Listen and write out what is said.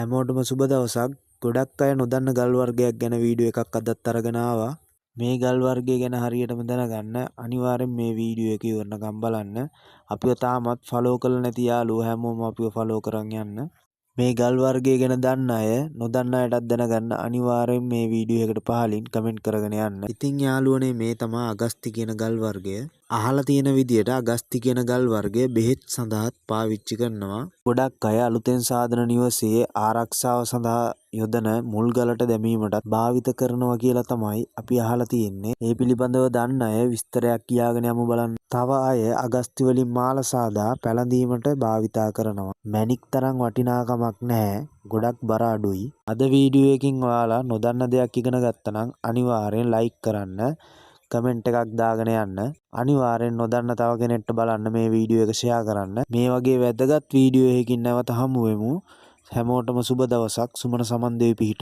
හැමෝටම සුබ දවසක්. ගොඩක් අය නොදන්න ගල් වර්ගයක් ගැන වීඩියෝ එකක් අදත් අරගෙන ආවා. මේ ගල් වර්ගය ගැන හරියටම දැනගන්න අනිවාර්යෙන් මේ වීඩියෝ එක ඉවරනකම් බලන්න. අපිව තාමත් ෆලෝ කරලා නැති යාළුවෝ හැමෝම අපිව ෆලෝ කරන් යන්න. මේ ගල් වර්ගය ගැන දන්න අය නොදන්න අයටත් දැනගන්න අනිවාර්යෙන් මේ වීඩියෝ එකට පහලින් කමෙන්ට් කරගෙන යන්න. ඉතින් යාළුවනේ මේ තමයි අගස්ති කියන ගල් වර්ගය. අහලා තියෙන විදියට අගස්ති කියන ගල් වර්ගය බෙහෙත් සඳහාත් පාවිච්චි කරනවා. ගොඩක් අය අලුතෙන් සාදන නිවසේ ආරක්ෂාව සඳහා යොදන මුල් ගලට දැමීමටත් භාවිත කරනවා කියලා තමයි අපි අහලා තියෙන්නේ. මේ පිළිබඳව දන්න අය විස්තරයක් කියාගෙන යමු බලන්න. තව අය අගස්ති වලින් මාල සාදා පැළඳීමට භාවිතා කරනවා. මැණික් තරම් වටිනාකමක් නැහැ. ගොඩක් බර අඩුයි. අද වීඩියෝ එකකින් ඔයාලා නොදන්න දෙයක් ඉගෙන ගත්තා නම් අනිවාර්යෙන් ලයික් කරන්න. කමෙන්ට් එකක් දාගෙන යන්න. අනිවාර්යෙන් නොදන්න තව කෙනෙක්ට බලන්න මේ වීඩියෝ එක ෂෙයා කරන්න. මේ වගේ වැදගත් වීඩියෝ එකකින් නැවත හමු වෙමු. හැමෝටම සුබ දවසක්. සුමන සමන්දේවි පිහිට